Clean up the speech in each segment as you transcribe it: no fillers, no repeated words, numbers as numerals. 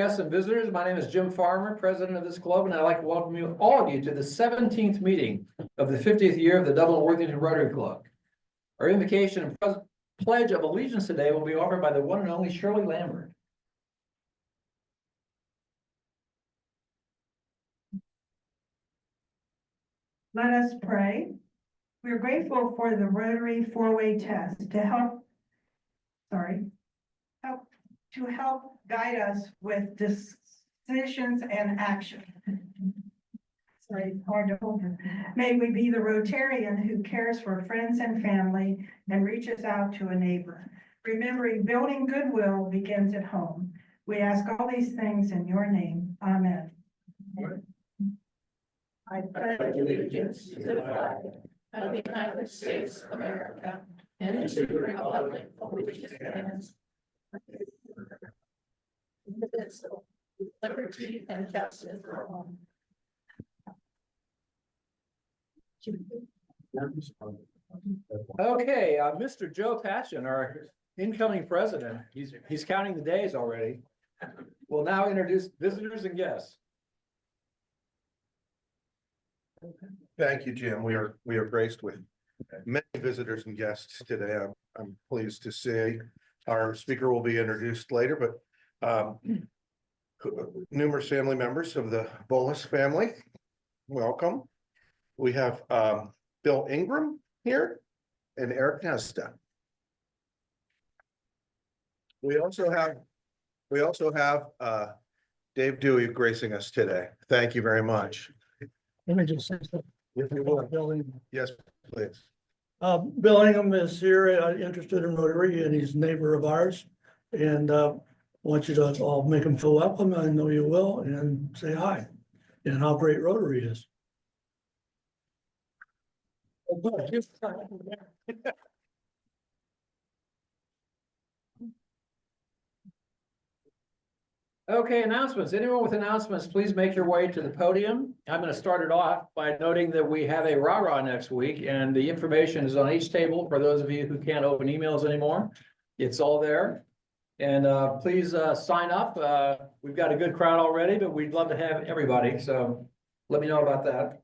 Guests and visitors, my name is Jim Farmer, president of this club, and I'd like to welcome you, all of you, to the 17th meeting of the 50th year of the Dublin Worthington Rotary Club. Our invocation and pledge of allegiance today will be offered by the one and only Shirley Lambert. Let us pray. We are grateful for the Rotary four-way test to help guide us with decisions and action. Sorry, it's hard to hold it. May we be the Rotarian who cares for friends and family and reaches out to a neighbor. Remembering building goodwill begins at home. We ask all these things in your name. Amen. I pledge allegiance to the flag of the United States of America and to the republic for which it stands, indivisible, with liberty and justice for all. Okay, Mr. Joe Passion, our incoming president, he's counting the days already. Will now introduce visitors and guests. Thank you, Jim. We are graced with many visitors and guests today. I'm pleased to say our speaker will be introduced later, but numerous family members of the Bolus family, welcome. We have Bill Ingram here and Eric Nesta. We also have Dave Dewey gracing us today. Thank you very much. Let me just say something. If you will. Bill Ingham. Yes, please. Bill Ingham is here, interested in Rotary, and he's a neighbor of ours. And want you to all make him feel welcome. I know you will, and say hi, and how great Rotary is. Okay, announcements. Anyone with announcements, please make your way to the podium. I'm going to start it off by noting that we have a rah-rah next week, and the information is on each table for those of you who can't open emails anymore. It's all there. And please sign up. We've got a good crowd already, but we'd love to have everybody. So let me know about that.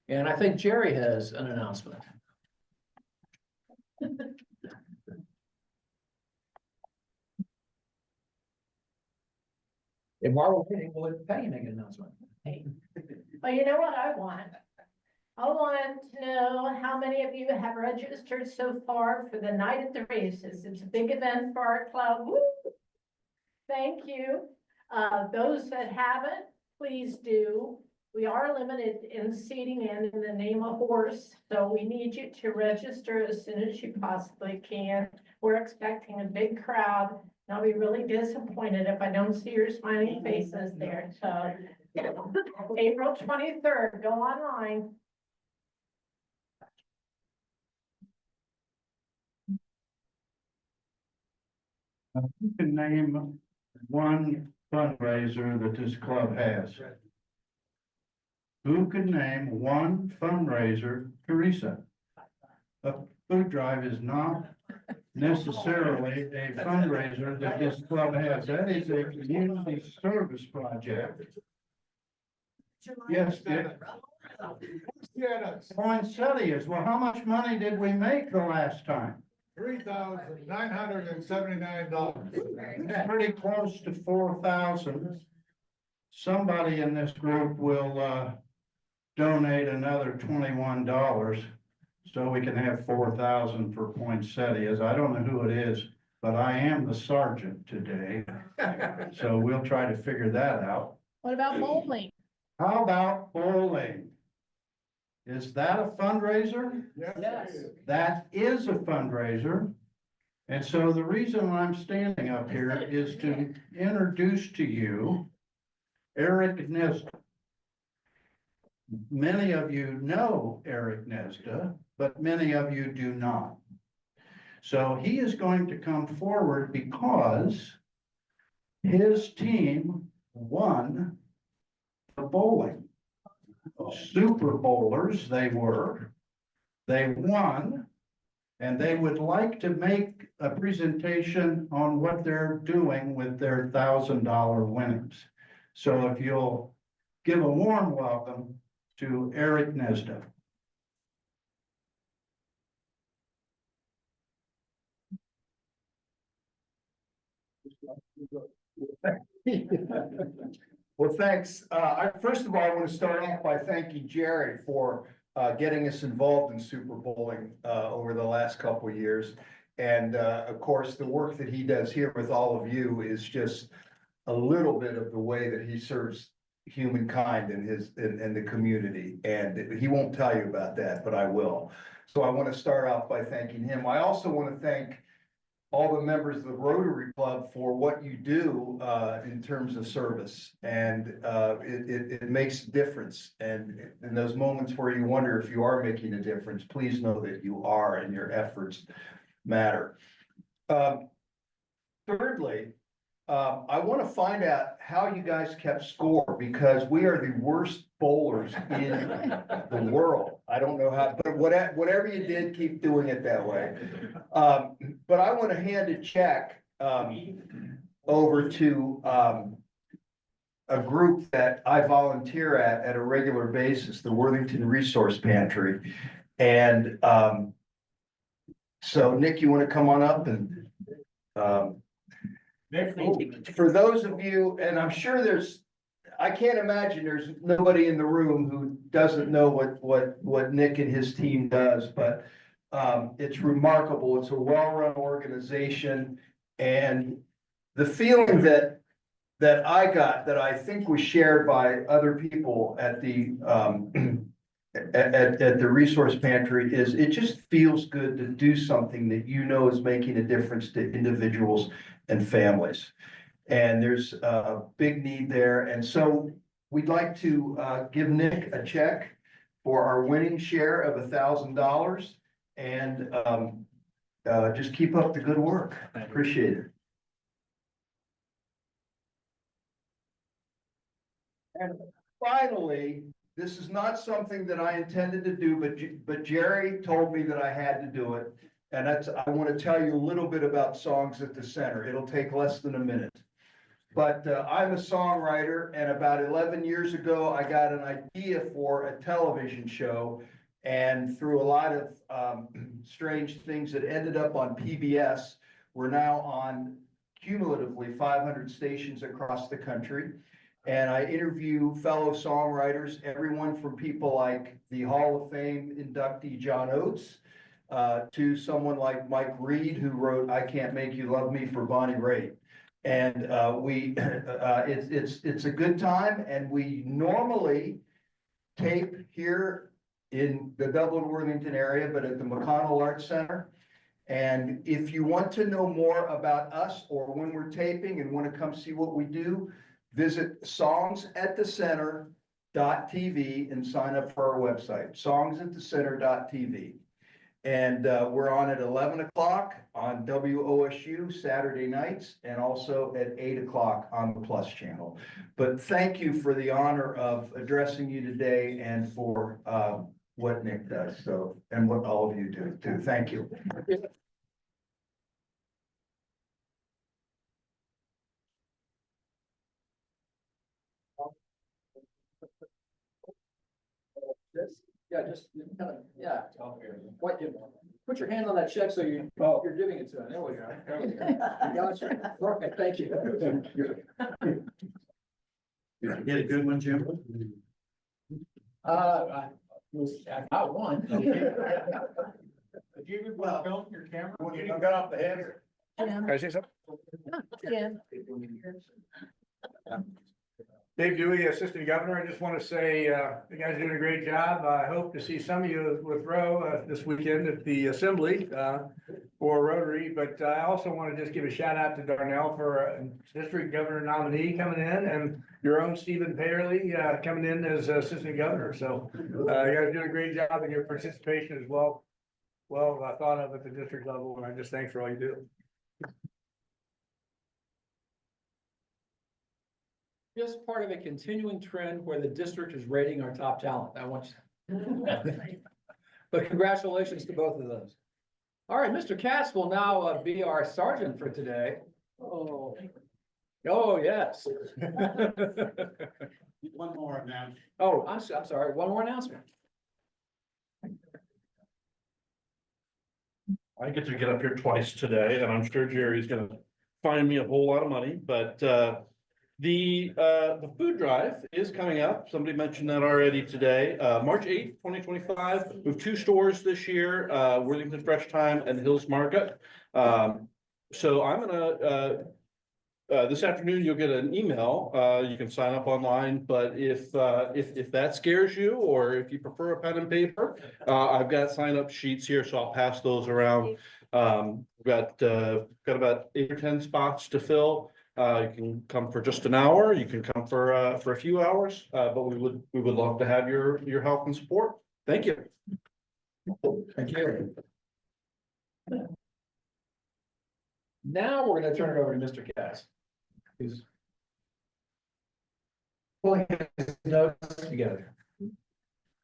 And I think Jerry has an announcement. If Marvel King will let Patty make an announcement. Well, you know what I want? I want to know how many of you have registered so far for the Night at the Races. It's a big event for our club. Woo! Thank you. Those that haven't, please do. We are limited in seating and in the name of horse, so we need you to register as soon as you possibly can. We're expecting a big crowd. I'll be really disappointed if I don't see your smiling faces there. So April 23rd, go online. You can name one fundraiser that this club has. Who can name one fundraiser, Teresa? A food drive is not necessarily a fundraiser that this club has. That is a community service project. Yes, Dick. Poinsettias. Well, how much money did we make the last time? $3,979. Pretty close to 4,000. Somebody in this group will donate another $21 so we can have 4,000 for poinsettias. I don't know who it is, but I am the sergeant today. So we'll try to figure that out. What about bowling? How about bowling? Is that a fundraiser? Yes. That is a fundraiser. And so the reason I'm standing up here is to introduce to you Eric Nesta. Many of you know Eric Nesta, but many of you do not. So he is going to come forward because his team won the bowling. Super bowlers they were. They won. And they would like to make a presentation on what they're doing with their $1,000 winnings. So if you'll give a warm welcome to Eric Nesda. Well, thanks. First of all, I want to start off by thanking Jerry for getting us involved in Super Bowling over the last couple of years. And of course, the work that he does here with all of you is just a little bit of the way that he serves humankind in the community. And he won't tell you about that, but I will. So I want to start off by thanking him. I also want to thank all the members of the Rotary Club for what you do in terms of service. And it makes a difference. And in those moments where you wonder if you are making a difference, please know that you are and your efforts matter. Thirdly, I want to find out how you guys kept score, because we are the worst bowlers in the world. I don't know how, but whatever you did, keep doing it that way. But I want to hand a check over to a group that I volunteer at a regular basis, the Worthington Resource Pantry. And so Nick, you want to come on up and for those of you, and I'm sure I can't imagine there's nobody in the room who doesn't know what Nick and his team does, but it's remarkable. It's a well-run organization, and the feeling that I got, that I think was shared by other people at the at the resource pantry, is it just feels good to do something that you know is making a difference to individuals and families. And there's a big need there. And so we'd like to give Nick a check for our winning share of $1,000, and just keep up the good work. Appreciate it. And finally, this is not something that I intended to do, but Jerry told me that I had to do it. And I want to tell you a little bit about Songs at the Center. It'll take less than a minute. But I'm a songwriter, and about 11 years ago, I got an idea for a television show. And through a lot of strange things that ended up on PBS, we're now on cumulatively 500 stations across the country. And I interview fellow songwriters, everyone from people like the Hall of Fame inductee John Oates, to someone like Mike Reed, who wrote "I Can't Make You Love Me" for Bonnie Raitt. And it's a good time, and we normally tape here in the Dublin Worthington area, but at the McConnell Arts Center. And if you want to know more about us, or when we're taping and want to come see what we do, visit songsatthecenter.tv and sign up for our website, songsatthecenter.tv. And we're on at 11 o'clock on WOSU Saturday nights, and also at 8 o'clock on the Plus channel. But thank you for the honor of addressing you today, and for what Nick does, and what all of you do too. Thank you. Just kind of, What you put your hand on that check so you're giving it to him. There we go. Gotcha. Perfect. Thank you. Did you get a good one, Jim? I got one. Did you even film your camera when you got off the head? Can I say something? Yeah. Dave Dewey, Assistant Governor. I just want to say, you guys are doing a great job. I hope to see some of you with Roe this weekend at the Assembly for Rotary. But I also want to just give a shout out to Darnell for District Governor nominee coming in, and your own Stephen Payerly coming in as Assistant Governor. So you guys are doing a great job, and your participation is well thought of at the district level. And I just thanks for all you do. Just part of a continuing trend where the district is rating our top talent. I want you. But congratulations to both of those. All right, Mr. Cass will now be our sergeant for today. Oh. Oh, yes. One more now. Oh, I'm sorry, one more announcement. I get to get up here twice today, and I'm sure Jerry's gonna find me a whole lot of money, but the food drive is coming up. Somebody mentioned that already today. March 8th, 2025. We have 2 stores this year, Worthington Fresh Time and Hills Market. So I'm gonna this afternoon, you'll get an email. You can sign up online, but if that scares you, or if you prefer a pen and paper, I've got sign up sheets here, so I'll pass those around. We've got about 8 or 10 spots to fill. You can come for just an hour. You can come for a few hours, but we would love to have your help and support. Thank you. Thank you. Now we're gonna turn it over to Mr. Cass. He's pulling his notes together.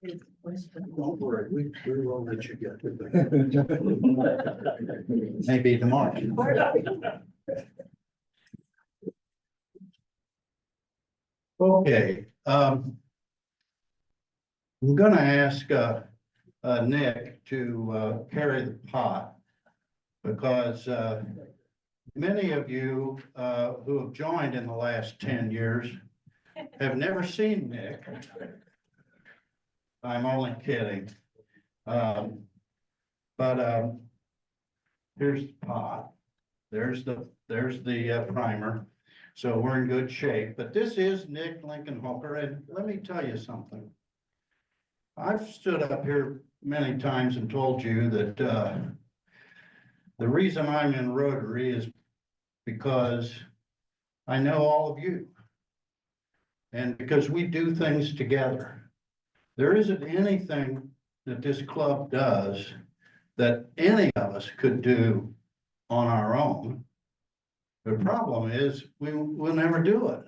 Don't worry, we will let you get to maybe tomorrow. Okay, I'm gonna ask Nick to carry the pot, because many of you who have joined in the last 10 years have never seen Nick. I'm only kidding. But here's the pot. There's the primer. So we're in good shape, but this is Nick Lincoln Hooker, and let me tell you something. I've stood up here many times and told you that the reason I'm in Rotary is because I know all of you. And because we do things together. There isn't anything that this club does that any of us could do on our own. The problem is we'll never do it.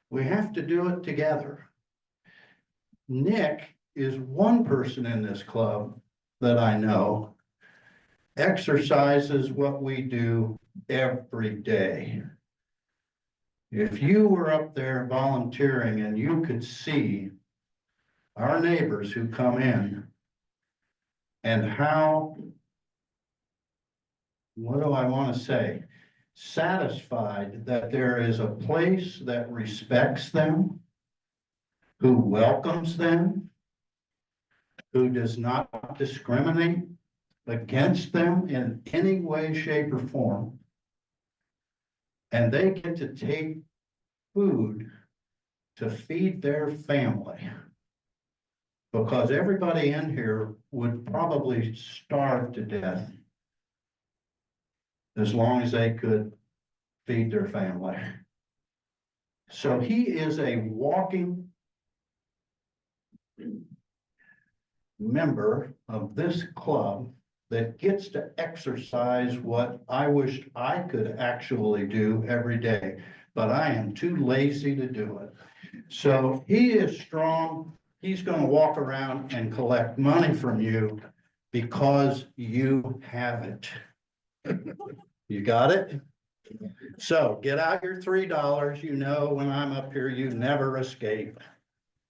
We have to do it together. Nick is one person in this club that I know exercises what we do every day. If you were up there volunteering and you could see our neighbors who come in and how, what do I want to say? Satisfied that there is a place that respects them, who welcomes them, who does not discriminate against them in any way, shape, or form. And they get to take food to feed their family. Because everybody in here would probably starve to death as long as they could feed their family. So he is a walking member of this club that gets to exercise what I wish I could actually do every day, but I am too lazy to do it. So he is strong. He's going to walk around and collect money from you because you have it. You got it? So get out your $3. You know, when I'm up here, you never escape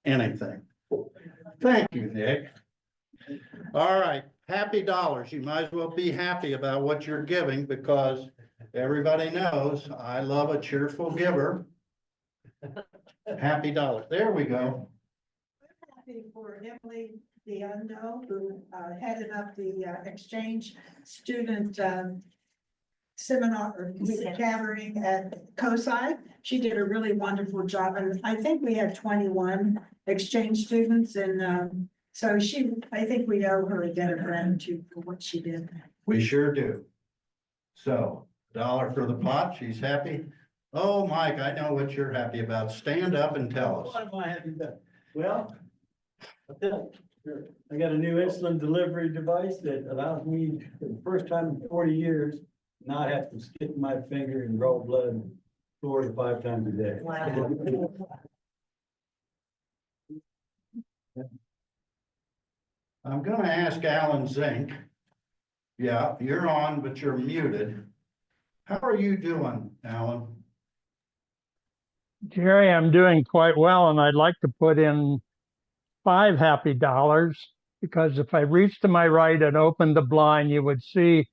anything. Thank you, Nick. All right, happy dollars. You might as well be happy about what you're giving, because everybody knows I love a cheerful giver. Happy dollars. There we go. Happy for Emily Diondo, who headed up the exchange student seminar or gathering at COSI. She did a really wonderful job, and I think we had 21 exchange students, and so I think we owe her a debt of gratitude for what she did. We sure do. So $1 for the pot. She's happy. Oh, Mike, I know what you're happy about. Stand up and tell us. What am I happy about? Well, I got a new insulin delivery device that allows me, for the first time in 40 years, not have to stick my finger and draw blood 4 to 5 times a day. I'm gonna ask Alan Zink Yeah, you're on, but you're muted. How are you doing, Alan? Jerry, I'm doing quite well, and I'd like to put in $5 happy because if I reached to my right and opened the blind, you would see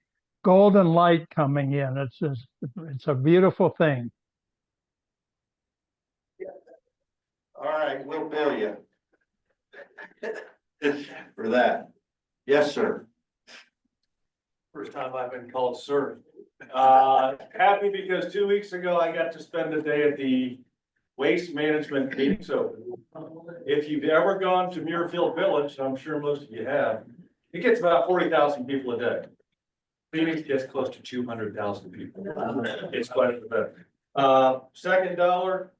golden light coming in. It's a beautiful thing. All right, we'll bill you. For that. Yes, sir. First time I've been called sir. Happy because 2 weeks ago I got to spend a day at the Waste Management meeting. So if you've ever gone to Muirfield Village, I'm sure most of you have, it gets about 40,000 people a day. Phoenix gets close to 200,000 people. It's quite a bit. Second dollar,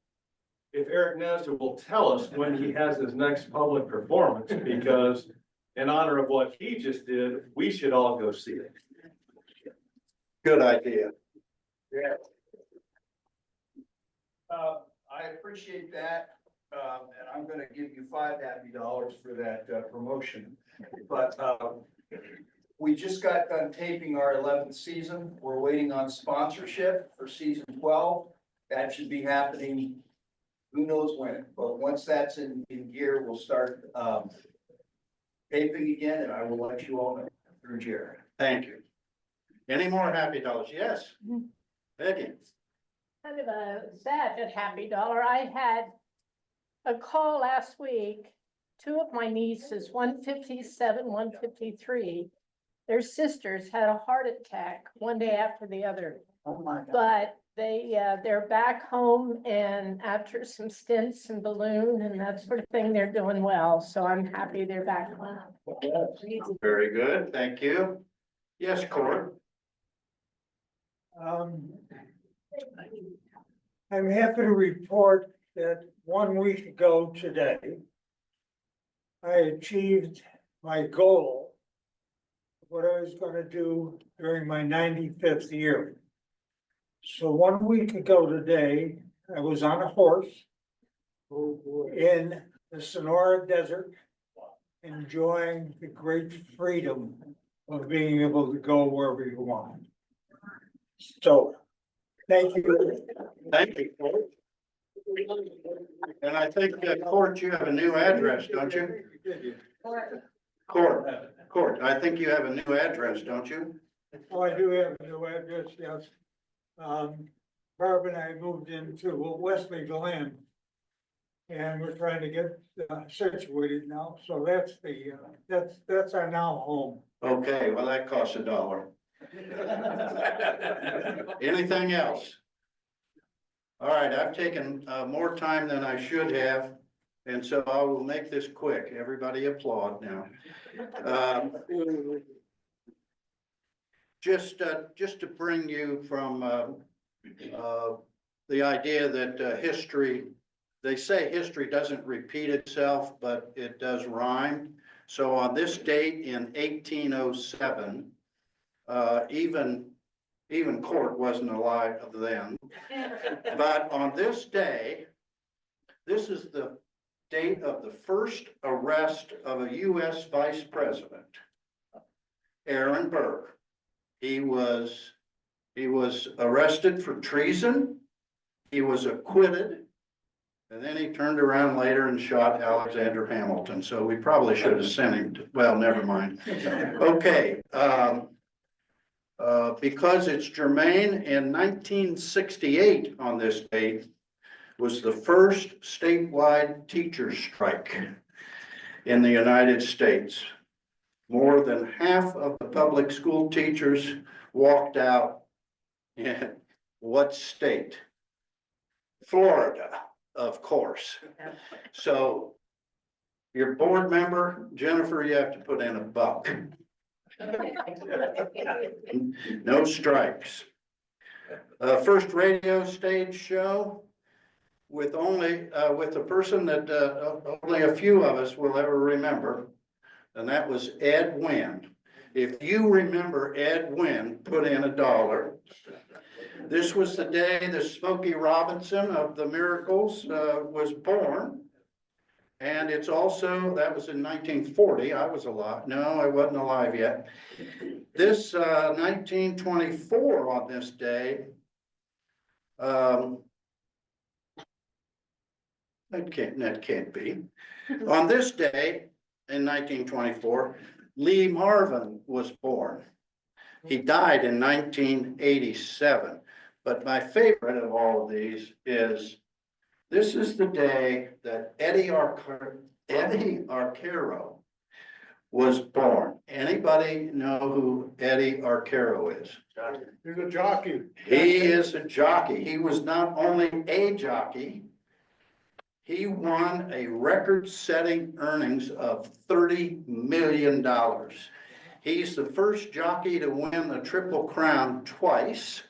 if Eric Nestor will tell us when he has his next public performance, because in honor of what he just did, we should all go see it. Good idea. Yeah. I appreciate that, and I'm gonna give you $5 happy for that, promotion. But, we just got done taping our 11th season. We're waiting on sponsorship for season 12. That should be happening, who knows when, but once that's in gear, we'll start, taping again, and I will let you all know through Jared. Thank you. Any more happy dollars? Yes. Peggy. Kind of a sad but happy dollar. I had a call last week. Two of my nieces, 157, 153, their sisters had a heart attack one day after the other. Oh my God. But they're back home, and after some stints and balloon and that sort of thing, they're doing well. So I'm happy they're back home. Very good. Thank you. Yes, Court. I'm happy to report that 1 week ago today, I achieved my goal of what I was going to do during my 95th year. So 1 week ago today, I was on a horse in the Sonora Desert, enjoying the great freedom of being able to go wherever you want. So, thank you. Thank you, Court. And I think that Court, you have a new address, don't you? Court, I think you have a new address, don't you? Oh, I do have a new address, yes. Barb and I moved into Wesley Glen. And we're trying to get situated now, so that's that's our now home. Okay, well, that costs $1. Anything else? All right, I've taken more time than I should have, and so I will make this quick. Everybody applaud now. Just to bring you from the idea that history, they say history doesn't repeat itself, but it does rhyme. So on this date in 1807, even Court wasn't alive then. But on this day, this is the date of the first arrest of a U.S. vice president, Aaron Burr. He was arrested for treason. He was acquitted. And then he turned around later and shot Alexander Hamilton. So we probably should have sent him to, well, never mind. Okay. Because it's germane, in 1968 on this date was the first statewide teacher strike in the United States. More than half of the public school teachers walked out. In what state? Florida, of course. So your board member, Jennifer, you have to put in $1. No strikes. First radio stage show with with a person that only a few of us will ever remember, and that was Ed Wynn. If you remember Ed Wynn, put in $1. This was the day that Smokey Robinson of the Miracles was born. And it's also, that was in 1940, I was alive, no, I wasn't alive yet. This 1924 on this day, that can't be. On this day in 1924, Lee Marvin was born. He died in 1987. But my favorite of all of these is, this is the day that Eddie Arcaro was born. Anybody know who Eddie Arcaro is? He's a jockey. He is a jockey. He was not only a jockey, he won a record-setting earnings of $30 million. He's the first jockey to win the Triple Crown twice,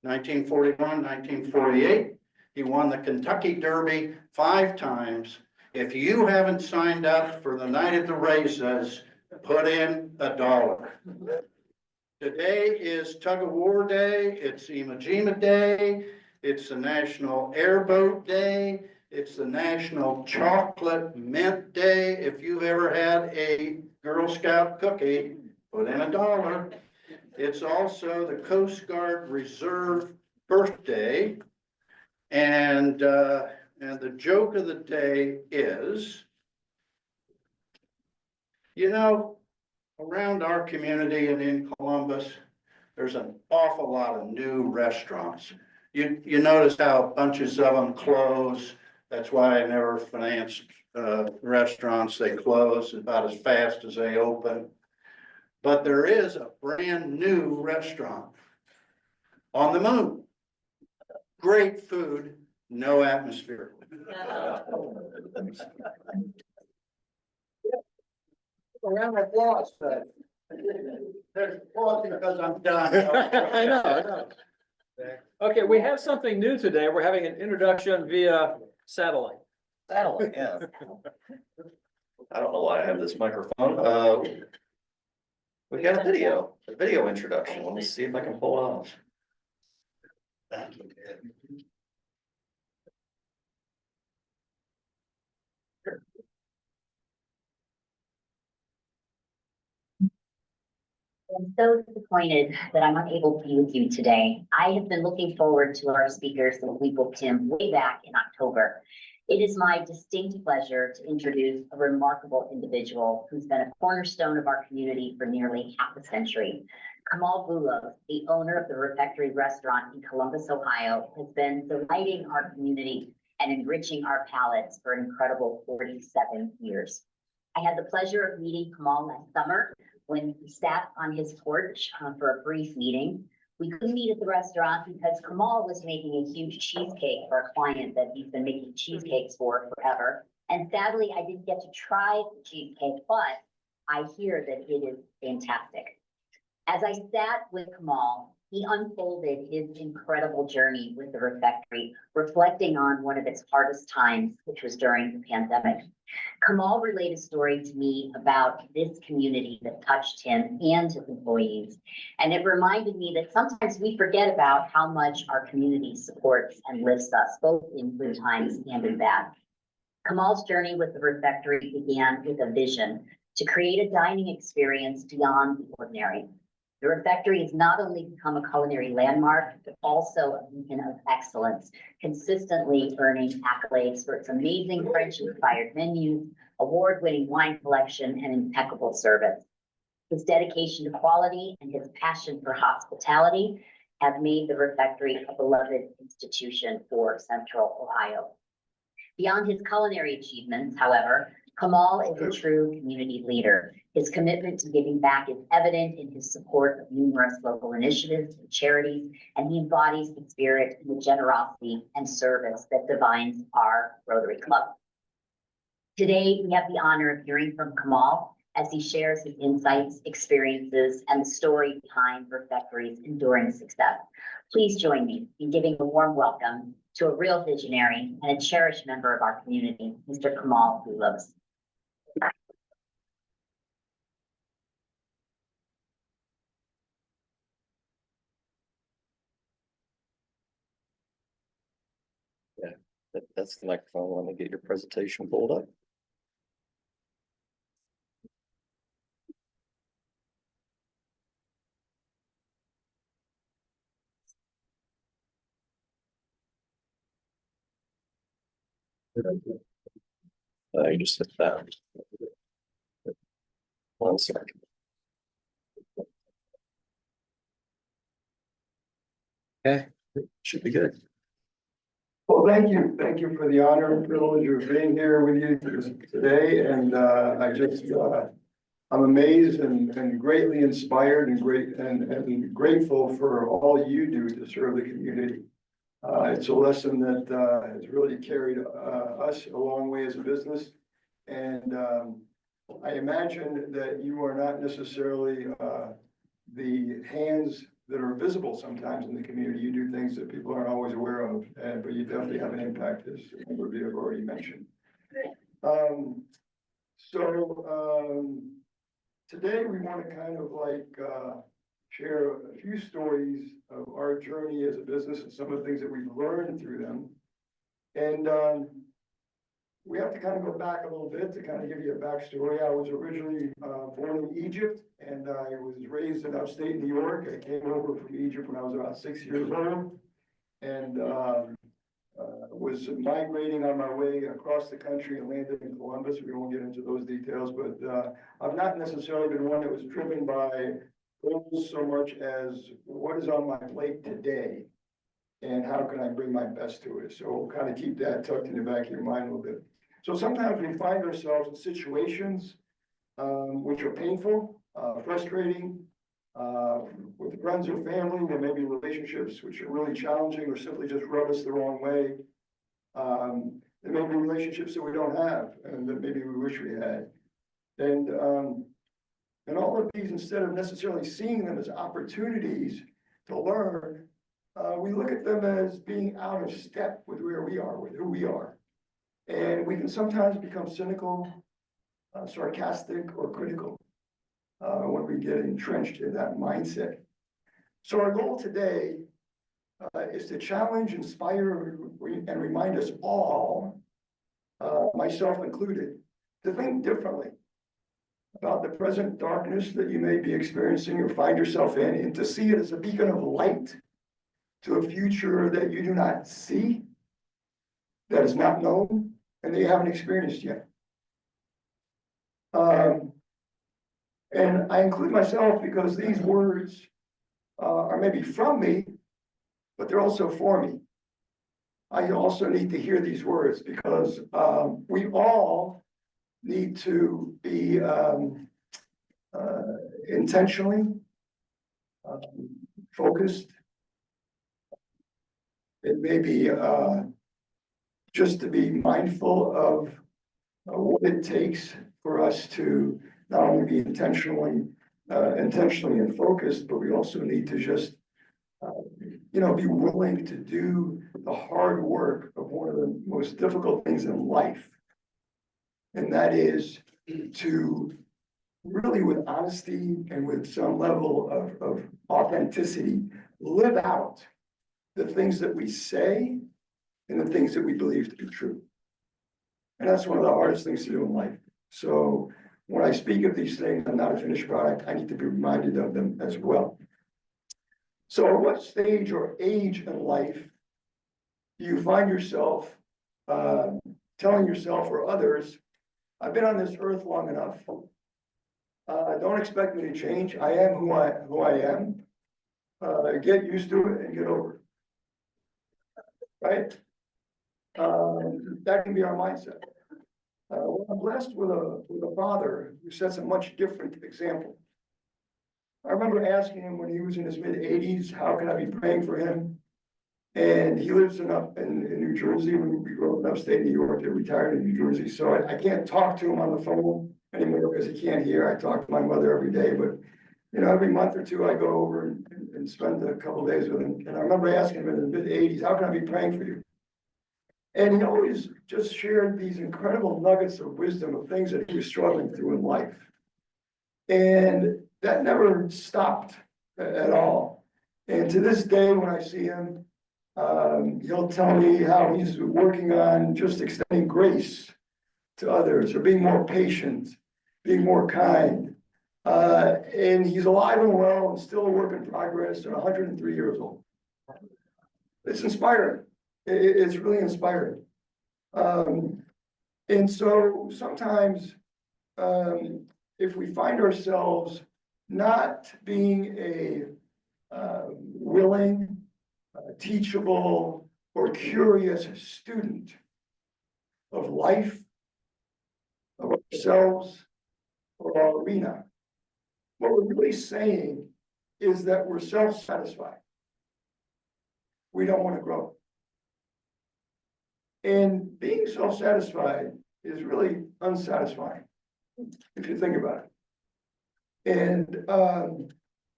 1941, 1948. He won the Kentucky Derby 5 times. If you haven't signed up for the night at the races, put in $1. Today is Tug of War Day, it's Iwo Jima Day, it's the National Airboat Day, it's the National Chocolate Mint Day. If you've ever had a Girl Scout cookie, put in $1. It's also the Coast Guard Reserve birthday. And the joke of the day is, you know, around our community and in Columbus, there's an awful lot of new restaurants. You notice how bunches of them close. That's why I never financed restaurants. They close about as fast as they open. But there is a brand new restaurant on the moon. Great food, no atmosphere. Around of applause. There's applause because I'm done. I know. Okay, we have something new today. We're having an introduction via satellite. Satellite, yeah. I don't know why I have this microphone. We got a video introduction. Let me see if I can pull it off. I'm so disappointed that I'm unable to be with you today. I have been looking forward to our speakers that we booked him way back in October. It is my distinct pleasure to introduce a remarkable individual who's been a cornerstone of our community for nearly half a century. Kamal Bulov, the owner of the Refectory Restaurant in Columbus, Ohio, has been delighting our community and enriching our palates for an incredible 47 years. I had the pleasure of meeting Kamal last summer when he sat on his porch for a brief meeting. We couldn't meet at the restaurant because Kamal was making a huge cheesecake for a client that he's been making cheesecakes for forever. And sadly, I didn't get to try the cheesecake, but I hear that it is fantastic. As I sat with Kamal, he unfolded his incredible journey with the Refectory, reflecting on one of its hardest times, which was during the pandemic. Kamal relayed a story to me about this community that touched him and his employees. And it reminded me that sometimes we forget about how much our community supports and lifts us, both in good times and in bad. Kamal's journey with the Refectory began with a vision to create a dining experience beyond the ordinary. The Refectory has not only become a culinary landmark, but also a beacon of excellence, consistently earning accolades for its amazing French-inspired menus, award-winning wine collection, and impeccable service. His dedication to quality and his passion for hospitality have made the Refectory a beloved institution for Central Ohio. Beyond his culinary achievements, however, Kamal is a true community leader. His commitment to giving back is evident in his support of numerous local initiatives and charities, and he embodies the spirit and the generosity and service that defines our Rotary Club. Today, we have the honor of hearing from Kamal as he shares his insights, experiences, and the story behind Refectory's enduring success. Please join me in giving a warm welcome to a real visionary and a cherished member of our community, Mr. Kamal Bulov. That's the microphone. Let me get your presentation pulled up. You just hit that. 1 second. Okay, should be good. Well, thank you for the honor and privilege of being here with you today, and I'm amazed and greatly inspired and grateful for all you do to serve the community. It's a lesson that has really carried us a long way as a business, and I imagine that you are not necessarily the hands that are visible sometimes in the community. You do things that people aren't always aware of, but you definitely have an impact, as a number of you have already mentioned. Today we want to kind of share a few stories of our journey as a business and some of the things that we've learned through them. And we have to kind of go back a little bit to kind of give you a backstory. I was originally born in Egypt, and I was raised in upstate New York. I came over from Egypt when I was about 6 years old, and was migrating on my way across the country and landed in Columbus. We won't get into those details, but I've not necessarily been one that was driven by goals so much as what is on my plate today and how can I bring my best to it. So kind of keep that tucked in the back of your mind a little bit. So sometimes we find ourselves in situations which are painful, frustrating, with friends or family. There may be relationships which are really challenging or simply just rub us the wrong way. There may be relationships that we don't have and that maybe we wish we had. And all of these, instead of necessarily seeing them as opportunities to learn, we look at them as being out of step with where we are, with who we are. And we can sometimes become cynical, sarcastic, or critical when we get entrenched in that mindset. So our goal today is to challenge, inspire, and remind us all, myself included, to think differently about the present darkness that you may be experiencing or find yourself in, and to see it as a beacon of light to a future that you do not see, that is not known, and that you haven't experienced yet. And I include myself because these words are maybe from me, but they're also for me. I also need to hear these words because we all need to be intentionally focused. It may be just to be mindful of what it takes for us to not only be intentionally and focused, but we also need to just be willing to do the hard work of one of the most difficult things in life. And that is to really, with honesty and with some level of authenticity, live out the things that we say and the things that we believe to be true. And that's one of the hardest things to do in life. So when I speak of these things, I'm not a finished product. I need to be reminded of them as well. So at what stage or age in life do you find yourself telling yourself or others, I've been on this earth long enough. Don't expect me to change. I am who I am. Get used to it and get over it. Right? That can be our mindset. I'm blessed with a father who sets a much different example. I remember asking him when he was in his mid-80s, how can I be praying for him? And he lives in New Jersey. We grew up in upstate New York. They retired in New Jersey. So I can't talk to him on the phone anymore because he can't hear. I talk to my mother every day, but every month or two I go over and spend a couple of days with him. And I remember asking him in the mid-80s, how can I be praying for you? And he always just shared these incredible nuggets of wisdom of things that he was struggling through in life. And that never stopped at all. And to this day, when I see him, He'll tell me how he's working on just extending grace to others, or being more patient, being more kind. And he's alive and well and still a work in progress at 103 years old. It's inspiring. It's really inspiring. And so sometimes, if we find ourselves not being a willing, teachable, or curious student of life, of ourselves, or our arena, what we're really saying is that we're self-satisfied. We don't want to grow. And being self-satisfied is really unsatisfying, if you think about it. And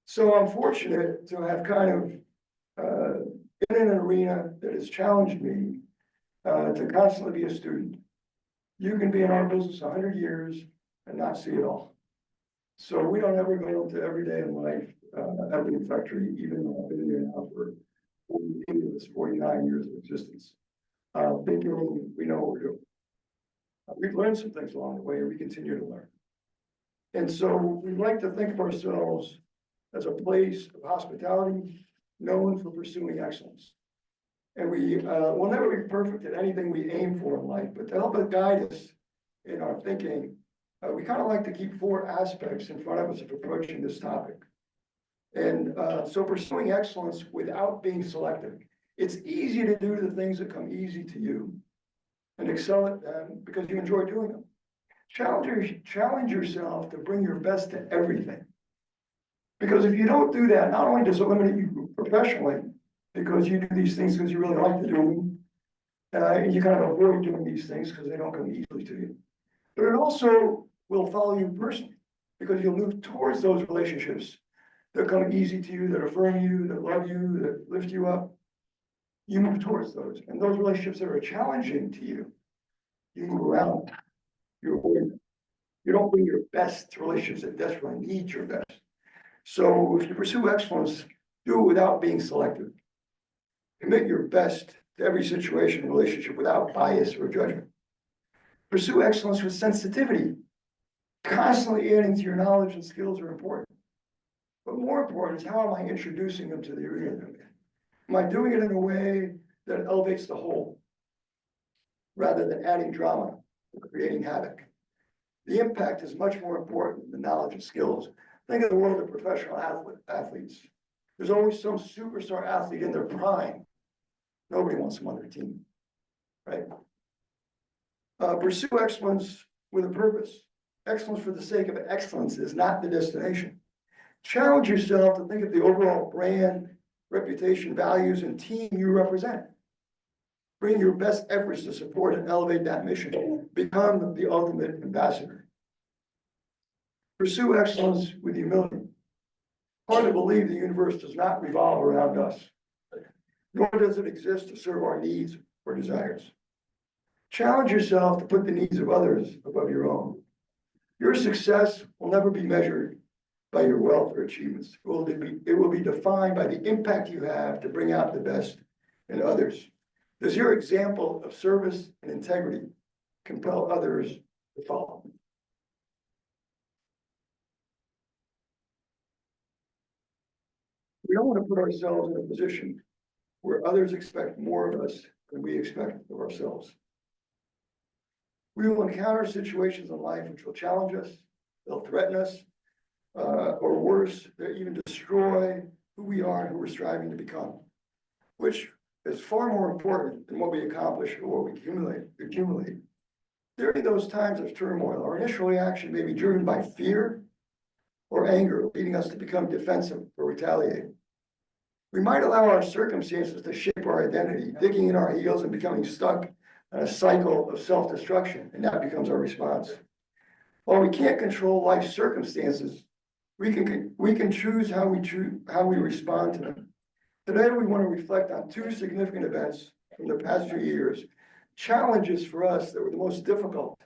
so I'm fortunate to have kind of been in an arena that has challenged me to constantly be a student. You can be in our business 100 years and not see it all. So we don't ever go into every day in life at the factory, even though I've been here now for 49 years of existence. Thinking we know what we're doing. We've learned some things along the way, and we continue to learn. And so we like to think of ourselves as a place of hospitality, known for pursuing excellence. And we will never be perfect at anything we aim for in life, but to help us guide us in our thinking, we kind of like to keep 4 aspects in front of us of approaching this topic. And so pursuing excellence without being selective. It's easy to do the things that come easy to you and excel at them because you enjoy doing them. Challenge yourself to bring your best to everything. Because if you don't do that, not only does it limit you professionally, because you do these things because you really like to do them, and you kind of avoid doing these things because they don't come easily to you. But it also will follow you personally, because you'll move towards those relationships that come easy to you, that affirm you, that love you, that lift you up. You move towards those, and those relationships that are challenging to you, you move around. You avoid them. You don't bring your best to relationships that desperately need your best. So if you pursue excellence, do it without being selective. Commit your best to every situation and relationship without bias or judgment. Pursue excellence with sensitivity. Constantly adding to your knowledge and skills are important. But more important is, how am I introducing them to the arena? Am I doing it in a way that elevates the whole, rather than adding drama or creating havoc? The impact is much more important than knowledge and skills. Think of the world of professional athletes. There's always some superstar athlete in their prime. Nobody wants them on their team, right? Pursue excellence with a purpose. Excellence for the sake of excellence is not the destination. Challenge yourself to think of the overall brand, reputation, values, and team you represent. Bring your best efforts to support and elevate that mission. Become the ultimate ambassador. Pursue excellence with humility. Hard to believe the universe does not revolve around us, nor does it exist to serve our needs or desires. Challenge yourself to put the needs of others above your own. Your success will never be measured by your wealth or achievements. It will be defined by the impact you have to bring out the best in others. Does your example of service and integrity compel others to follow? We don't want to put ourselves in a position where others expect more of us than we expect of ourselves. We will encounter situations in life which will challenge us, they'll threaten us, or worse, they even destroy who we are and who we're striving to become, which is far more important than what we accomplish or what we accumulate. During those times of turmoil, our initial reaction may be driven by fear or anger, leading us to become defensive or retaliate. We might allow our circumstances to shape our identity, digging in our heels and becoming stuck in a cycle of self-destruction, and that becomes our response. While we can't control life's circumstances, we can choose how we respond to them. Today, we want to reflect on 2 significant events from the past few years, challenges for us that were the most difficult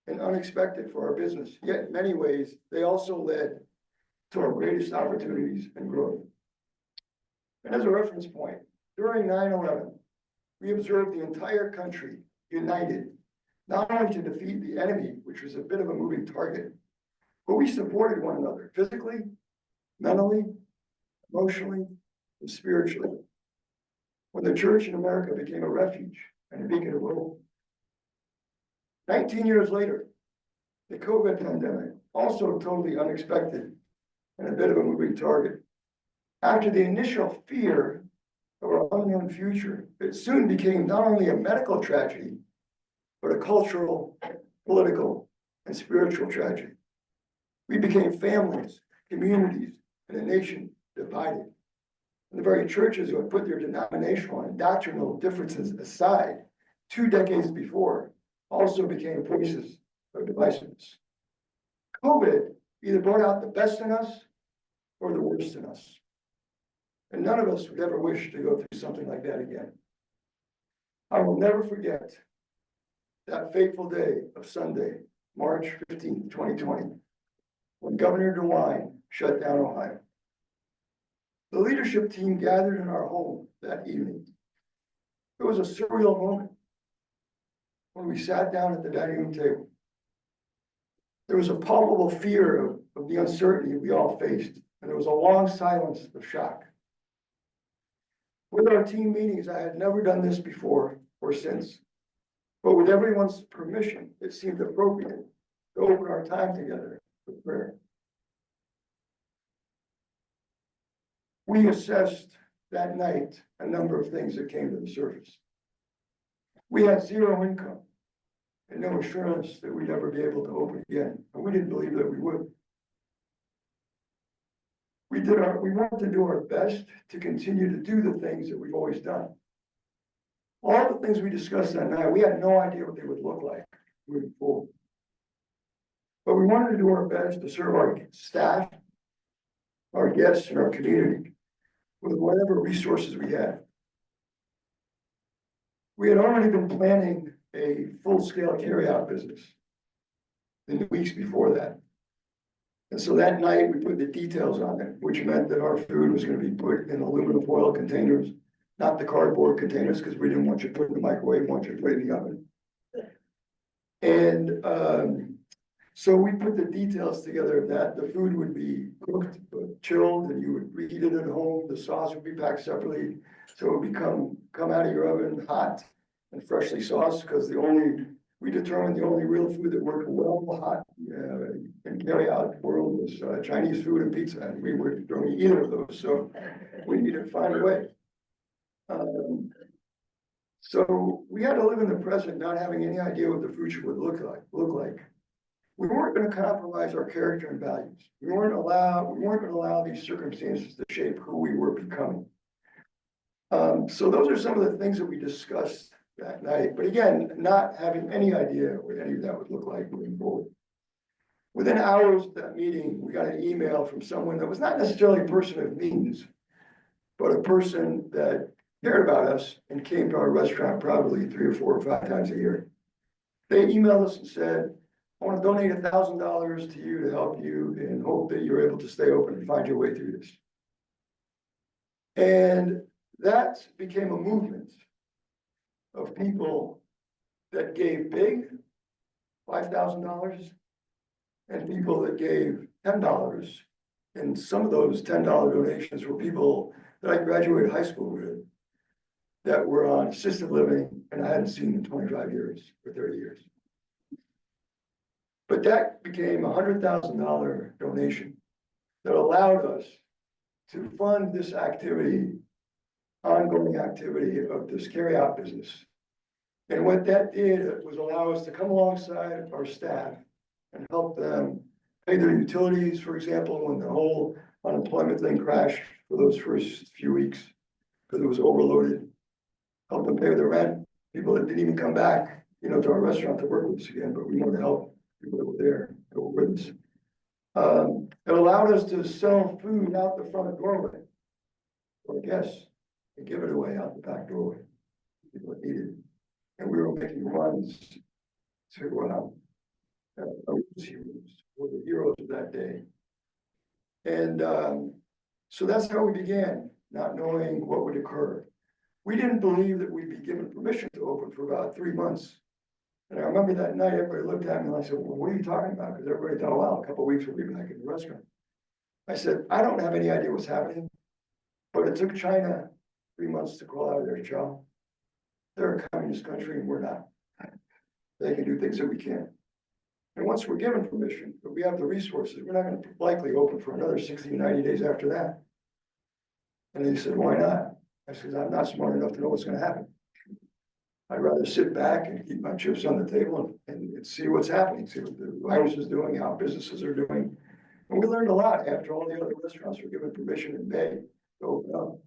and unexpected for our business. Yet in many ways, they also led to our greatest opportunities and growth. And as a reference point, During 9/11, we observed the entire country united, not only to defeat the enemy, which was a bit of a moving target, but we supported one another physically, mentally, emotionally, and spiritually. When the church in America became a refuge and a beacon of hope. 19 years later, the COVID pandemic, also totally unexpected and a bit of a moving target. After the initial fear of our unknown future, it soon became not only a medical tragedy, but a cultural, political, and spiritual tragedy. We became families, communities, and a nation divided. And the very churches who had put their denominational and doctrinal differences aside 2 decades before also became places of divisiveness. COVID either brought out the best in us or the worst in us. And none of us would ever wish to go through something like that again. I will never forget that fateful day of Sunday, March 15th, 2020, when Governor DeWine shut down Ohio. The leadership team gathered in our home that evening. It was a surreal moment when we sat down at the dining room table. There was a palpable fear of the uncertainty we all faced, and there was a long silence of shock. With our team meetings, I had never done this before or since, but with everyone's permission, it seemed appropriate to open our time together with prayer. We assessed that night a number of things that came to the surface. We had zero income and no assurance that we'd ever be able to open again, and we didn't believe that we would. We wanted to do our best to continue to do the things that we've always done. All the things we discussed that night, we had no idea what they would look like moving forward. But we wanted to do our best to serve our staff, our guests, and our community with whatever resources we had. We had already been planning a full-scale carryout business in the weeks before that. And so that night we put the details on it, which meant that our food was going to be put in aluminum foil containers, not the cardboard containers, because we didn't want you to put it in the microwave, we want you to put it in the oven. And so we put the details together of that. The food would be cooked, chilled, and you would reheat it at home. The sauce would be packed separately, so it would come out of your oven hot and freshly sauced, because we determined the only real food that worked well hot in carry-out world was Chinese food and pizza, and we don't eat either of those, so we needed to find a way. So we had to live in the present, not having any idea what the future would look like. We weren't going to compromise our character and values. We weren't going to allow these circumstances to shape who we were becoming. So those are some of the things that we discussed that night. But again, not having any idea what any of that would look like moving forward. Within hours of that meeting, we got an email from someone that was not necessarily a person of means, but a person that cared about us and came to our restaurant probably 3 or 4 or 5 times a year. They emailed us and said, I want to donate $1,000 to you to help you and hope that you're able to stay open and find your way through this. And that became a movement of people that gave big, $5,000, and people that gave $10. And some of those $10 donations were people that I graduated high school with that were on assisted living and I hadn't seen in 25 years or 30 years. But that became a $100,000 donation that allowed us to fund this activity, ongoing activity of this carryout business. And what that did was allow us to come alongside our staff and help them pay their utilities, for example, when the whole unemployment thing crashed for those first few weeks, because it was overloaded. Help them pay their rent, people that didn't even come back, to our restaurant to work with us again, but we wanted to help people that were there, that were with us. It allowed us to sell food out the front doorway for guests and give it away out the back doorway. People that needed it. And we were making runs to heroes, were the heroes of that day. And so that's how we began, not knowing what would occur. we didn't believe that we'd be given permission to open for about 3 months. And I remember that night, everybody looked at me and I said, well, what are you talking about? Because everybody thought, well, a couple of weeks we'll be back in the restaurant. I said, I don't have any idea what's happening, but it took China 3 months to crawl out of their shell. They're a communist country and we're not. They can do things that we can't. And once we're given permission, but we have the resources, we're not gonna likely open for another 60, 90 days after that. And they said, why not? I said, I'm not smart enough to know what's gonna happen. I'd rather sit back and keep my chips on the table and see what's happening, see what the virus is doing, how businesses are doing. And we learned a lot after all the other restaurants were given permission in May to open up.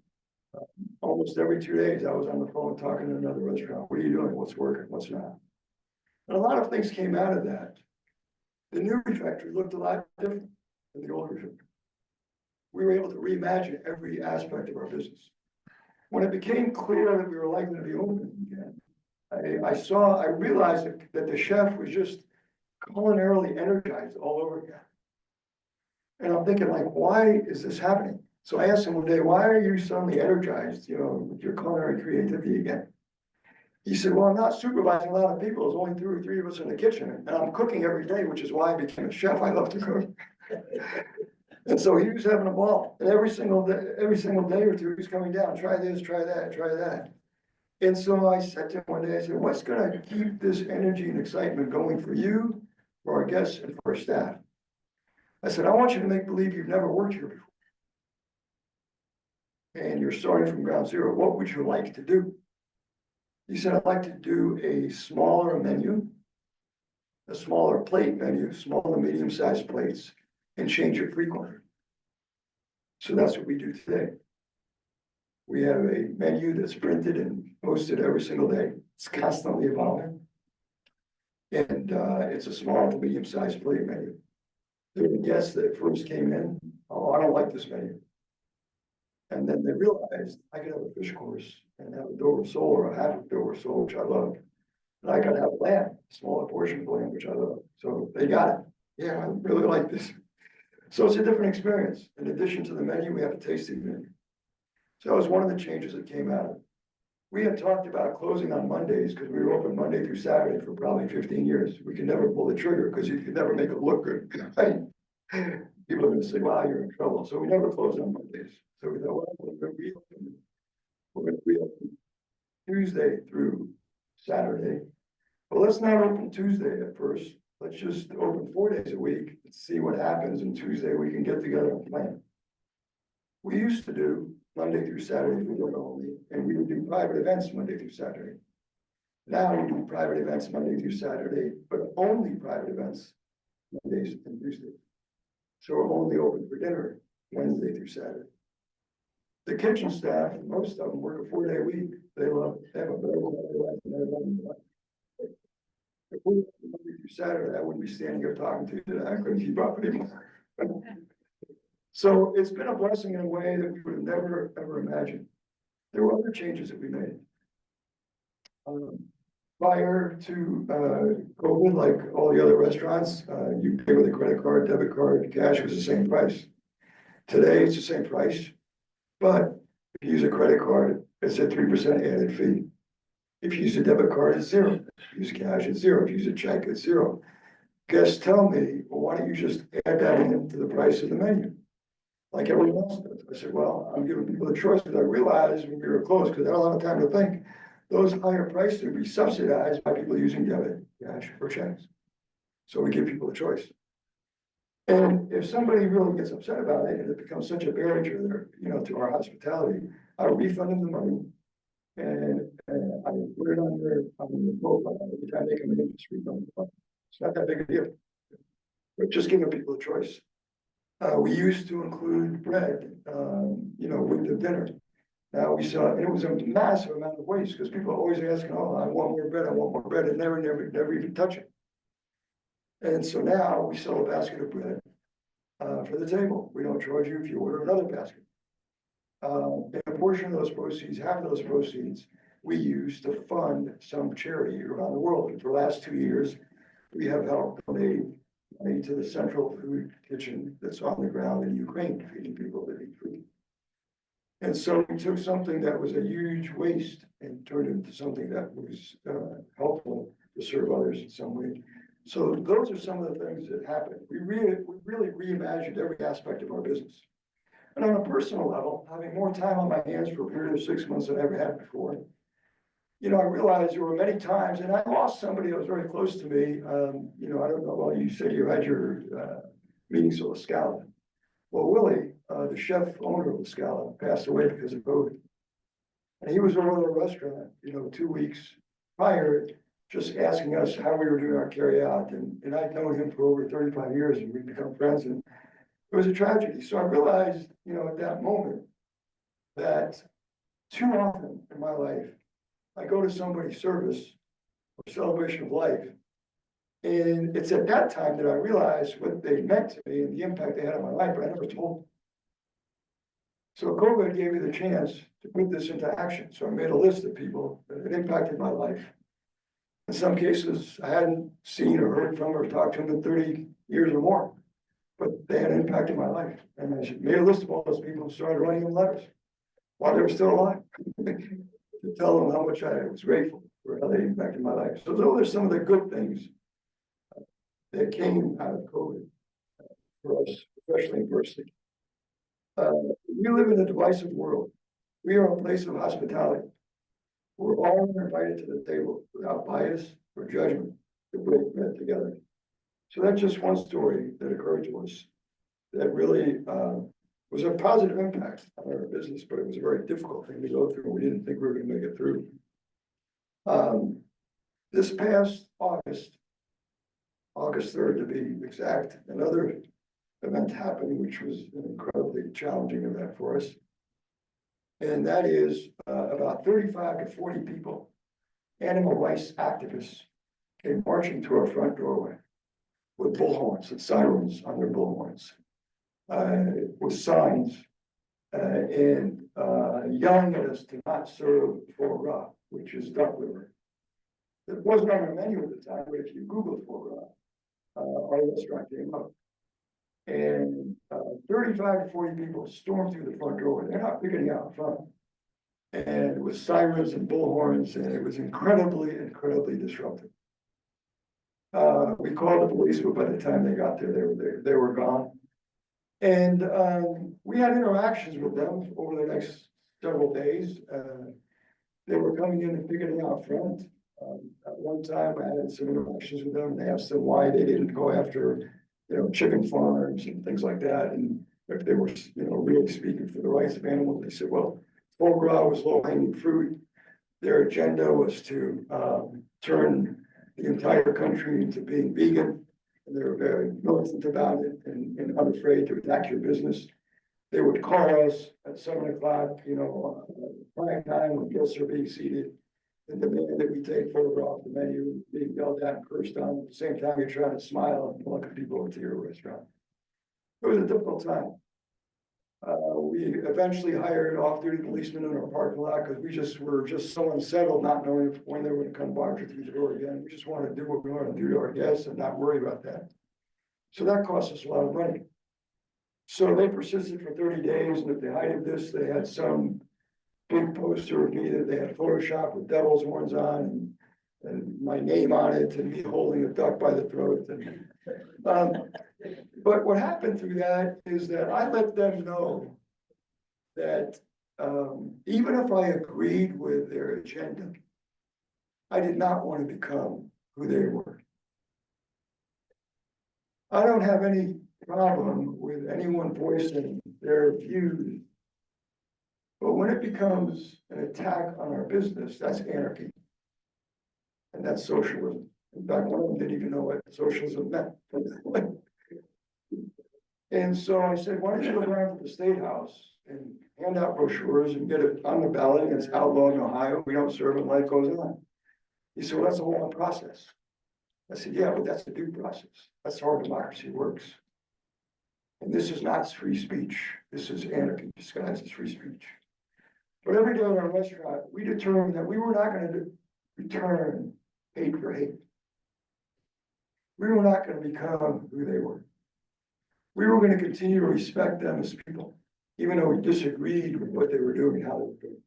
Almost every 2 days, I was on the phone talking to another restaurant. What are you doing? What's working? What's not? And a lot of things came out of that. The new refectory looked a lot different than the old refectory. We were able to reimagine every aspect of our business. When it became clear that we were likely to be open again, I realized that the chef was just culinarily energized all over again. And I'm thinking like, why is this happening? So I asked him one day, why are you suddenly energized, with your culinary creativity again? He said, well, I'm not supervising a lot of people. There's only 2 or 3 of us in the kitchen and I'm cooking every day, which is why I became a chef. I love to cook. And so he was having a ball and every single day or two, he's coming down, try this, try that, try that. And so I said to him one day, I said, what's going to keep this energy and excitement going for you, for our guests and for our staff? I said, I want you to make believe you've never worked here before. And you're starting from ground zero. What would you like to do? He said, I'd like to do a smaller menu, a smaller plate menu, small to medium-sized plates, and change it frequently. So that's what we do today. We have a menu that's printed and posted every single day. It's constantly evolving. And it's a small to medium-sized plate menu. There were guests that first came in, oh, I don't like this menu. And then they realized I could have a fish course and have a Dover sole or a half a Dover sole, which I love. And I could have lamb, a smaller portion of lamb, which I love. So they got it. Yeah, I really like this. So it's a different experience. In addition to the menu, we have a tasting menu. So that was one of the changes that came out of it. We had talked about closing on Mondays because we were open Monday through Saturday for probably 15 years. We could never pull the trigger because you could never make it look good. Right? People are going to say, wow, you're in trouble. So we never closed on Mondays. So we thought, well, we're going to reopen Tuesday through Saturday. But let's not open Tuesday at first. Let's just open 4 days a week and see what happens. And Tuesday we can get together and plan. We used to do Monday through Saturday for dinner only, and we would do private events Monday through Saturday. Now we do private events Monday through Saturday, but only private events Mondays and Tuesdays. So we're only open for dinner Wednesday through Saturday. The kitchen staff, most of them work a 4-day week. They have a better life than everyone. If we were Monday through Saturday, I wouldn't be standing here talking to you today. I couldn't keep up anymore. So it's been a blessing in a way that we would have never, ever imagined. There were other changes that we made. Prior to COVID, like all the other restaurants, you pay with a credit card, debit card, cash was the same price. Today, it's the same price, but if you use a credit card, it's a 3% added fee. If you use a debit card, it's 0. If you use cash, it's 0. If you use a check, it's 0. Guests tell me, well, why don't you just add that into the price of the menu? Like everyone else does. I said, well, I'm giving people a choice because I realized when we were closed, because I had a lot of time to think, those higher prices would be subsidized by people using debit, cash, or checks. So we give people a choice. And if somebody really gets upset about it, and it becomes such a barrier there, to our hospitality, I refund them the money. And I put it on their profile every time they come in, just refund the money. It's not that big a deal. But just giving people a choice. We used to include bread, with the dinner. Now we saw, and it was a massive amount of waste because people are always asking, oh, I want more bread, I want more bread, and never even touch it. And so now we sell a basket of bread for the table. We don't charge you if you order another basket. And a portion of those proceeds, half of those proceeds, we use to fund some charity around the world. And for the last 2 years, we have helped donate money to the Central Food Kitchen that's on the ground in Ukraine, feeding people that need food. And so we took something that was a huge waste and turned it into something that was helpful to serve others in some way. So those are some of the things that happened. We really reimagined every aspect of our business. And on a personal level, having more time on my hands for a period of 6 months than I ever had before. You know, I realized there were many times, and I lost somebody that was very close to me. You know, I don't know, well, you said you had your meetings with La Scala. Well, Willie, the chef owner of La Scala, passed away because of COVID. And he was over at a restaurant, you know, 2 weeks prior, just asking us how we were doing our carry out. And I'd known him for over 35 years and we'd become friends, and it was a tragedy. So I realized, you know, at that moment that too often in my life, I go to somebody's service or celebration of life. And it's at that time that I realized what they meant to me and the impact they had on my life, but I never told them. So COVID gave me the chance to put this into action. So I made a list of people that had impacted my life. In some cases, I hadn't seen or heard from or talked to them in 30 years or more, but they had impacted my life. And I made a list of all those people and started writing them letters while they were still alive to tell them how much I was grateful for how they impacted my life. So those are some of the good things that came out of COVID for us, especially in personally. We live in a divisive world. We are a place of hospitality. We're all invited to the table without bias or judgment to break bread together. So that's just one story that occurred to us that really was a positive impact on our business, but it was a very difficult thing to go through. We didn't think we were going to make it through. This past August 3rd to be exact, another event happened, which was an incredibly challenging event for us. And that is about 35 to 40 people, animal rights activists, came marching to our front doorway with bullhorns and sirens on their bullhorns, with signs, and yelling at us to not serve foie gras, which is duck liver. It wasn't on our menu at the time, but if you Google foie gras, our restaurant came up. And 35 to 40 people stormed through the front door. They're not picketing out front. And with sirens and bullhorns, and it was incredibly disruptive. We called the police, but by the time they got there, they were gone. And we had interactions with them over the next several days. They were coming in and picketing out front. At one time, I had some interactions with them and asked them why they didn't go after, you know, chicken farms and things like that. And if they were, you know, really speaking for the rights of animals, they said, well, foie gras was low hanging fruit. Their agenda was to turn the entire country into being vegan. And they were very militant about it and unafraid to attack your business. They would call us at 7 o'clock, you know, prime time when guests are being seated, and demand that we take foie gras off the menu, being yelled at and cursed on. At the same time, you're trying to smile and look at people into your restaurant. It was a difficult time. We eventually hired off-duty policemen in our parking lot because we were just so unsettled, not knowing when they were going to come barging through the door again. We just wanted to do what we wanted to do to our guests and not worry about that. So that cost us a lot of money. So they persisted for 30 days, and at the height of this, they had some big poster of me that they had Photoshopped with devil's horns on and my name on it and me holding a duck by the throat. And, but what happened through that is that I let them know that even if I agreed with their agenda, I did not want to become who they were. I don't have any problem with anyone voicing their views. But when it becomes an attack on our business, that's anarchy. And that's socialism. In fact, one of them didn't even know what socialism meant. And so I said, why don't you go around to the State House and hand out brochures and get it on the ballot, and it's outlawed in Ohio. We don't serve it, life goes on. He said, well, that's a whole long process. I said, yeah, but that's the due process. That's how our democracy works. And this is not free speech. This is anarchy disguised as free speech. But every day in our restaurant, we determined that we were not going to return hate for hate. We were not going to become who they were. We were going to continue to respect them as people. even though we disagreed with what they were doing and how they were doing.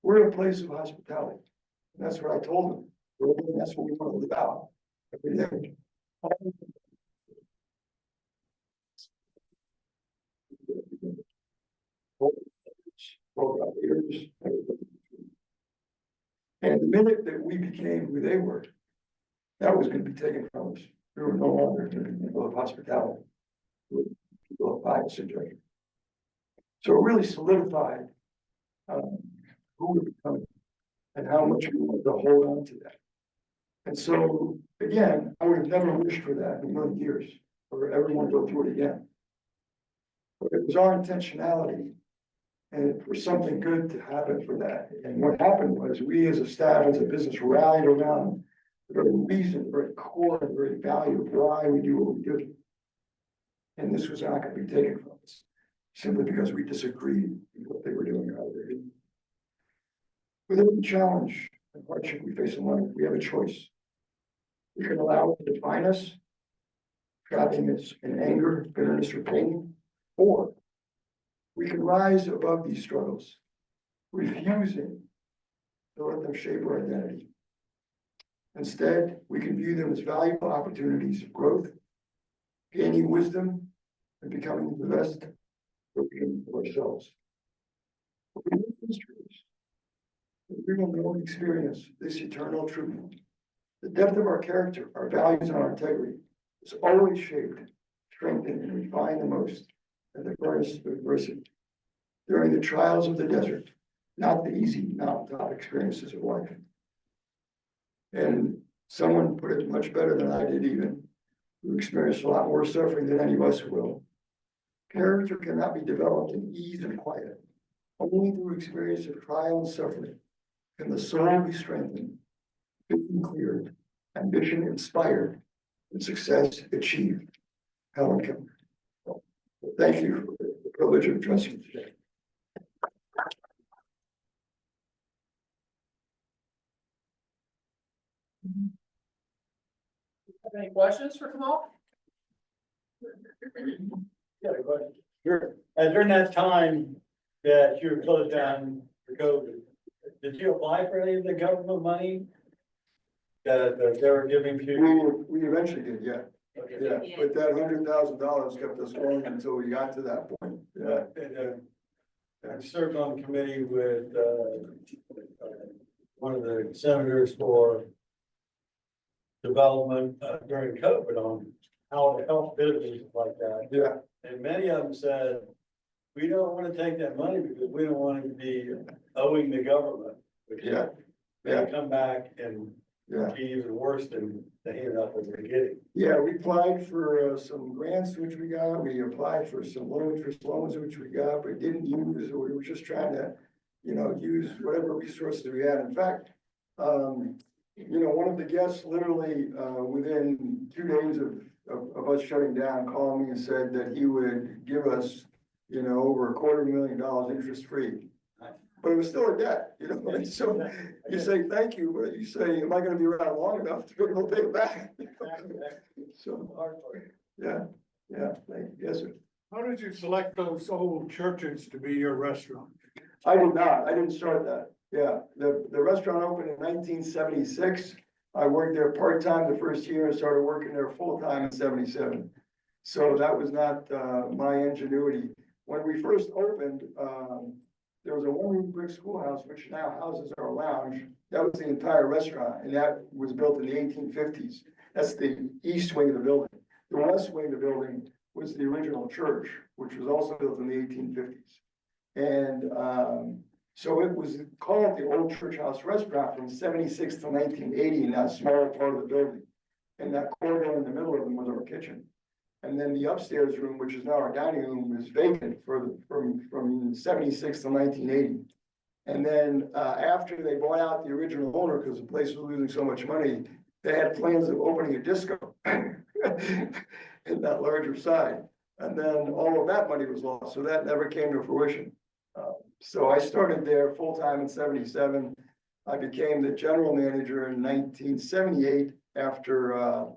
We're a place of hospitality. And that's what I told them. That's what we want to live out every day. And the minute that we became who they were, that was going to be taken from us. We were no longer going to be people of hospitality. We were people of bias and judgment. So it really solidified who we're becoming and how much we wanted to hold on to that. And so, again, I would have never wished for that in a million years, or ever want to go through it again. But it was our intentionality and for something good to happen for that. And what happened was we as a staff, as a business, rallied around the very reason, the very core, the very value of why we do what we do. And this was not going to be taken from us, simply because we disagreed with what they were doing out there. With every challenge and hardship we face in life, we have a choice. We can allow it to define us, trapping us in anger, bitterness, or pain, or we can rise above these struggles, refusing to let them shape our identity. Instead, we can view them as valuable opportunities of growth, gaining wisdom, and becoming the best version of ourselves. We will know and experience this eternal truth. The depth of our character, our values, and our integrity is always shaped, strengthened, and refined the most in the furnace of adversity. During the trials of the desert, not the easy mountaintop experiences of life. And someone put it much better than I did even, who experienced a lot more suffering than any of us will. Character cannot be developed in ease and quiet. Only through experience of trial and suffering can the soul be strengthened, vision cleared, ambition inspired, and success achieved. Helen Keller. Thank you for the privilege of addressing you today. Have any questions for Kamal? Sure. And during that time that you were closed down for COVID, did you apply for any of the government money that they were giving to? We eventually did, yeah. Okay. Yeah, but that $100,000 kept us going until we got to that point. Yeah. And, I served on the committee with, one of the senators for development during COVID on how to help businesses like that. Yeah. And many of them said, we don't want to take that money because we don't want to be owing the government. Which Yeah. they come back and Yeah. be even worse than the handout that they're getting. Yeah, we applied for some grants, which we got. We applied for some low interest loans, which we got, but didn't use. We were just trying to, use whatever resources we had. In fact, one of the guests literally, within 2 days of us shutting down, called me and said that he would give us, over $250,000 interest free. But it was still a debt, and so you say thank you, but you say, am I gonna be around long enough to be able to pay it back? So, yeah, thank you, yes, sir. How did you select those old churches to be your restaurant? I didn't start that, yeah, the restaurant opened in 1976. I worked there part-time the first year and started working there full-time in 77. So that was not, my ingenuity. When we first opened, there was a one-room brick schoolhouse, which now houses our lounge. That was the entire restaurant, and that was built in the 1850s. That's the east wing of the building. The west wing of the building was the original church, which was also built in the 1850s. And so it was called the Old Church House Restaurant from 76 to 1980 in that smaller part of the building. And that corridor in the middle of them was our kitchen. And then the upstairs room, which is now our dining room, was vacant from 76 to 1980. And then after they bought out the original owner, because the place was losing so much money, they had plans of opening a disco in that larger side. And then all of that money was lost, so that never came to fruition. So I started there full-time in 77. I became the general manager in 1978 after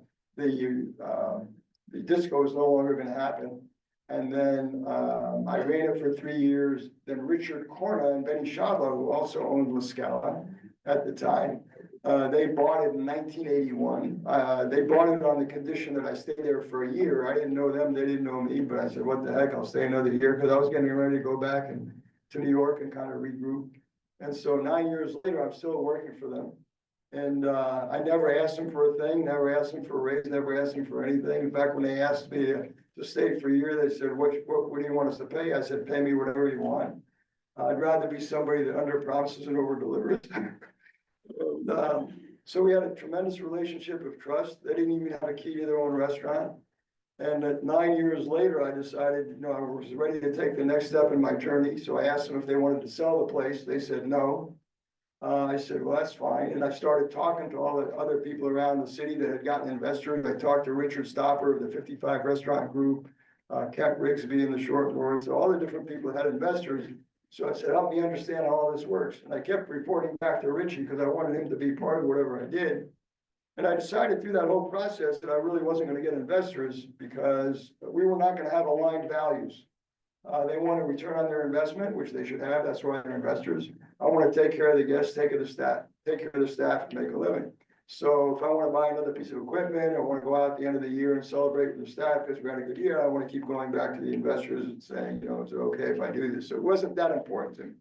the disco was no longer going to happen. And then, I ran it for 3 years. Then Richard Corna and Benny Shabba, who also owned La Scala at the time, they bought it in 1981. They bought it on the condition that I stayed there for a year. I didn't know them, they didn't know me, but I said, what the heck, I'll stay another year, because I was getting ready to go back to New York and kind of regroup. And so 9 years later, I'm still working for them. And I never asked them for a thing, never asked them for a raise, never asked them for anything. In fact, when they asked me to stay for a year, they said, what do you want us to pay? I said, pay me whatever you want. I'd rather be somebody that under promises and over delivers. So we had a tremendous relationship of trust. They didn't even have a key to their own restaurant. And at 9 years later, I decided, I was ready to take the next step in my journey. So I asked them if they wanted to sell the place. They said no. I said, well, that's fine. And I started talking to all the other people around the city that had gotten investors. I talked to Richard Stopper of the 55 Restaurant Group, Kent Rigsby in the Short North, so all the different people that had investors. So I said, help me understand how all this works. And I kept reporting back to Richie because I wanted him to be part of whatever I did. And I decided through that whole process that I really wasn't going to get investors because we were not going to have aligned values. They want a return on their investment, which they should have. That's why they're investors. I want to take care of the guests, take care of the staff and make a living. So if I want to buy another piece of equipment, I want to go out at the end of the year and celebrate with the staff because we had a good year. I want to keep going back to the investors and saying, is it okay if I do this? So it wasn't that important to me.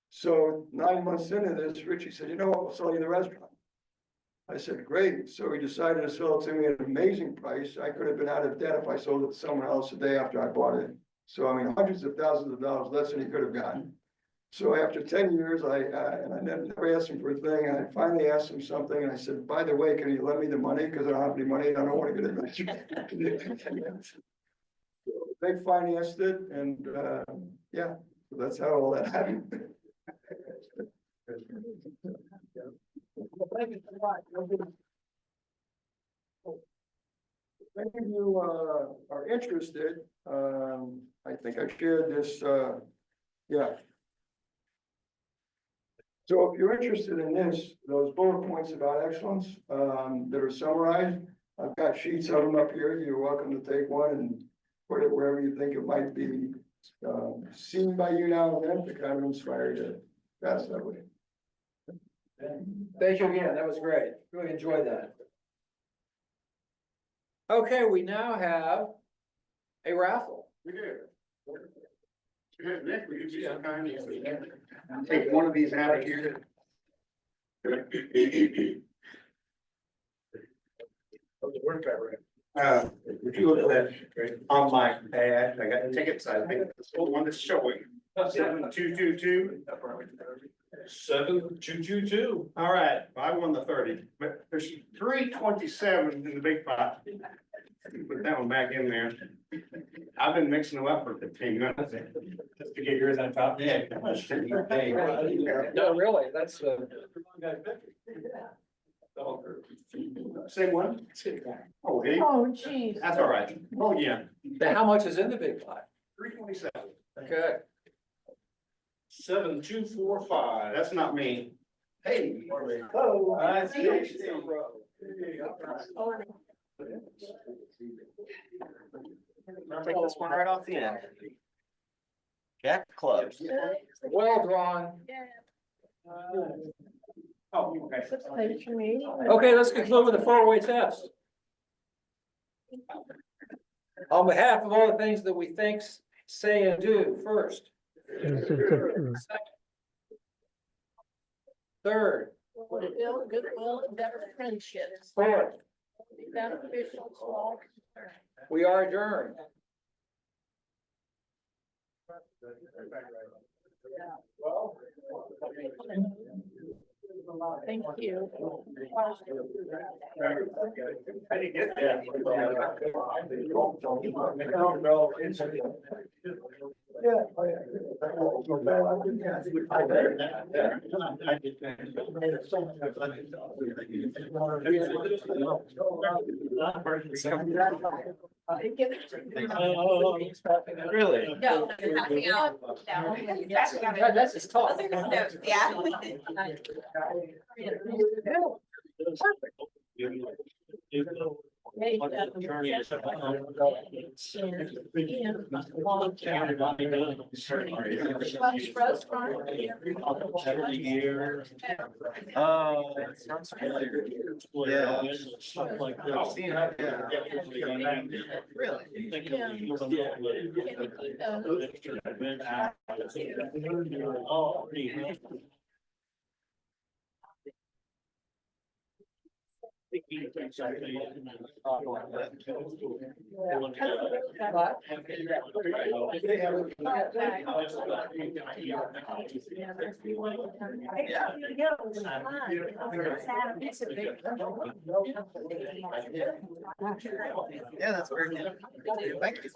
So 9 months into this, Richie said, you know what, we'll sell you the restaurant. I said, great. So he decided to sell it to me at an amazing price. I could have been out of debt if I sold it to someone else the day after I bought it. So, I mean, hundreds of thousands of dollars less than he could have gotten. So after 10 years, and I never asked him for a thing. I finally asked him something and I said, by the way, can you lend me the money? Because I don't have any money. I don't want to get it. They financed it and, yeah, so that's how all that happened. If any of you are interested, I think I shared this, yeah. So if you're interested in this, those bullet points about excellence that are summarized, I've got sheets of them up here. You're welcome to take one and put it wherever you think it might be seen by you now and then to kind of inspire you to pass that way. Thank you again. That was great. Really enjoyed that. Okay, we now have a raffle. We do. Take one of these out of here. If you look at that on my pad, I got the tickets, I think it's the one that's showing. 7222. 7222. All right, I won the 30, but there's 327 in the big pot. Put that one back in there. I've been mixing them up for 15 minutes. Just to get yours on top. Yeah. No, really, that's Same one? Oh, hey, Oh, geez. that's all right. Oh, yeah. how much is in the big pot? 327. Okay. 7245. That's not me. Hey. Oh, I see. I'll take this one right off the end. Jack of clubs. Well drawn. Oh, okay. Okay, let's conclude with the four-way test. On behalf of all the things that we think, say, and do, first. Second. Third. Build goodwill and better friendships. Fourth. Be beneficial to all concerned. We are adjourned. Thank you. I didn't get that. Really? No. That's his talk. Yeah. Oh, that sounds familiar. Yeah. I've seen it, yeah. Really? Yeah, that's very good. Thank you.